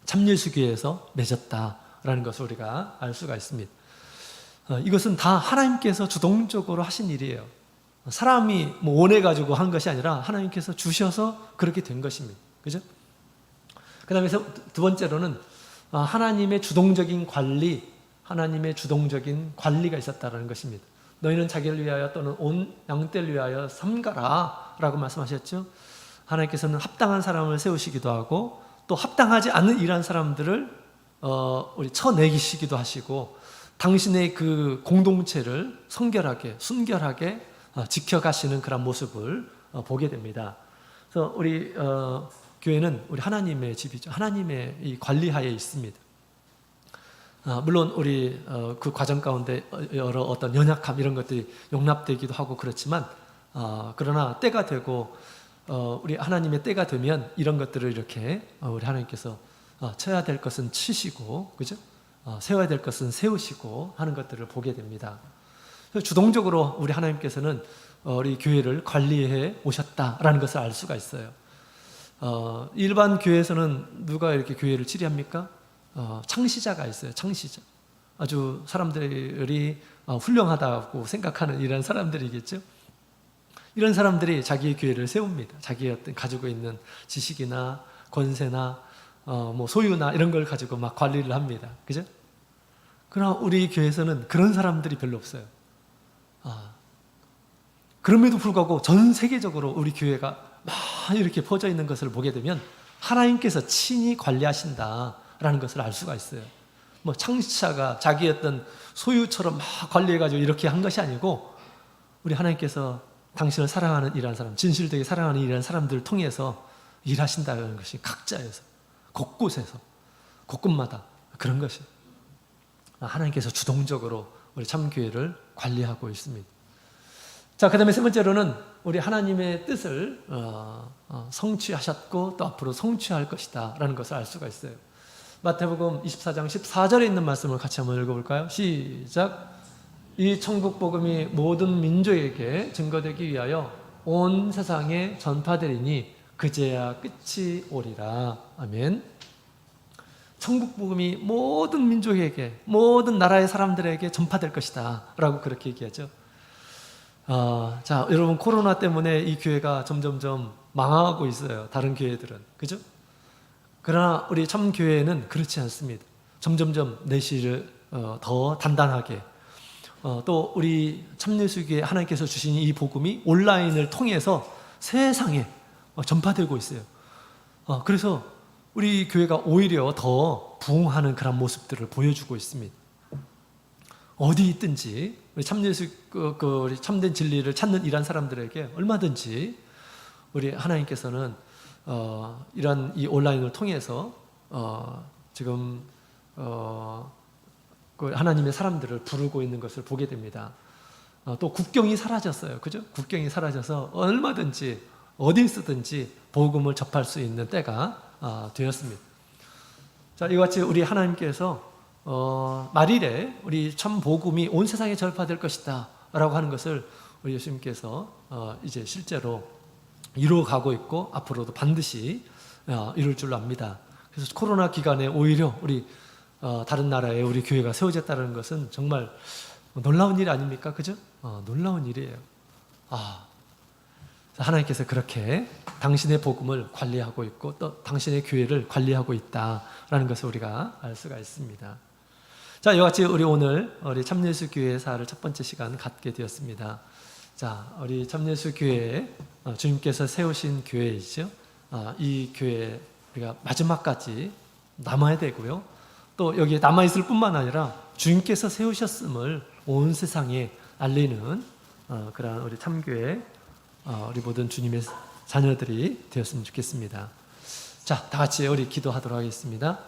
참예수교회에서 맺었다라는 것을 우리가 알 수가 있습니다. 이것은 다 하나님께서 주동적으로 하신 일이에요. 사람이 원해가지고 한 것이 아니라 하나님께서 주셔서 그렇게 된 것입니다. 그죠? 그 다음에 두 번째로는 하나님의 주동적인 관리, 하나님의 주동적인 관리가 있었다는 것입니다. 너희는 자기를 위하여 또는 온 양떼를 위하여 삼가라 라고 말씀하셨죠. 하나님께서는 합당한 사람을 세우시기도 하고 또 합당하지 않는 이러한 사람들을 우리 쳐내기시기도 하시고 당신의 그 공동체를 성결하게, 순결하게 지켜가시는 그런 모습을 보게 됩니다. 그래서 우리 교회는 우리 하나님의 집이죠. 하나님의 이 관리하에 있습니다. 물론 우리 그 과정 가운데 여러 어떤 연약함 이런 것들이 용납되기도 하고 그렇지만 그러나 때가 되고 우리 하나님의 때가 되면 이런 것들을 이렇게 우리 하나님께서 쳐야 될 것은 치시고, 그죠? 세워야 될 것은 세우시고 하는 것들을 보게 됩니다. 그래서 주동적으로 우리 하나님께서는 우리 교회를 관리해 오셨다라는 것을 알 수가 있어요. 일반 교회에서는 누가 이렇게 교회를 치리합니까? 창시자가 있어요. 창시자. 아주 사람들이 훌륭하다고 생각하는 이런 사람들이겠죠. 이런 사람들이 자기의 교회를 세웁니다. 자기의 어떤 가지고 있는 지식이나 권세나 뭐 소유나 이런 걸 가지고 막 관리를 합니다. 그죠? 그러나 우리 교회에서는 그런 사람들이 별로 없어요. 그럼에도 불구하고 전 세계적으로 우리 교회가 막 이렇게 퍼져 있는 것을 보게 되면 하나님께서 친히 관리하신다라는 것을 알 수가 있어요. 뭐 창시자가 자기 어떤 소유처럼 막 관리해가지고 이렇게 한 것이 아니고 우리 하나님께서 당신을 사랑하는 이러한 사람, 진실되게 사랑하는 이러한 사람들을 통해서 일하신다는 것이 각자에서, 곳곳에서, 곳곳마다 그런 것이 하나님께서 주동적으로 우리 참교회를 관리하고 있습니다. 자, 그 다음에 세 번째로는 우리 하나님의 뜻을 성취하셨고 또 앞으로 성취할 것이다 라는 것을 알 수가 있어요. 마태복음 24장 14절에 있는 말씀을 같이 한번 읽어볼까요? 시작. 이 천국 복음이 모든 민족에게 증거되기 위하여 온 세상에 전파되리니 그제야 끝이 오리라. 아멘. 천국 복음이 모든 민족에게, 모든 나라의 사람들에게 전파될 것이다 라고 그렇게 얘기하죠. 자, 여러분, 코로나 때문에 이 교회가 점점점 망하고 있어요. 다른 교회들은. 그죠? 그러나 우리 참교회는 그렇지 않습니다. 점점점 내실을 더 단단하게, 또 우리 참예수교회 하나님께서 주신 이 복음이 온라인을 통해서 세상에 전파되고 있어요. 그래서 우리 교회가 오히려 더 부흥하는 그런 모습들을 보여주고 있습니다. 어디 있든지 우리 참예수 우리 참된 진리를 찾는 이런 사람들에게 얼마든지 우리 하나님께서는 이런 이 온라인을 통해서 지금 그 하나님의 사람들을 부르고 있는 것을 보게 됩니다. 또 국경이 사라졌어요. 그죠? 국경이 사라져서 얼마든지 어디 있든지 복음을 접할 수 있는 때가 되었습니다. 자, 이와 같이 우리 하나님께서 말일에 우리 참 복음이 온 세상에 전파될 것이다 라고 하는 것을 우리 예수님께서 이제 실제로 이루어가고 있고 앞으로도 반드시 이룰 줄로 압니다. 그래서 코로나 기간에 오히려 우리 다른 나라에 우리 교회가 세워졌다는 것은 정말 놀라운 일 아닙니까? 그죠? 놀라운 일이에요. 하나님께서 그렇게 당신의 복음을 관리하고 있고 또 당신의 교회를 관리하고 있다라는 것을 우리가 알 수가 있습니다. 자, 이와 같이 우리 참예수 교회사를 첫 번째 시간 갖게 되었습니다. 자, 우리 참예수 교회 주님께서 세우신 교회이죠. 이 교회 우리가 마지막까지 남아야 되고요. 또 여기에 남아있을 뿐만 아니라 주님께서 세우셨음을 온 세상에 알리는 그런 우리 참교회 우리 모든 주님의 자녀들이 되었으면 좋겠습니다. 자, 다 같이 우리 기도하도록 하겠습니다.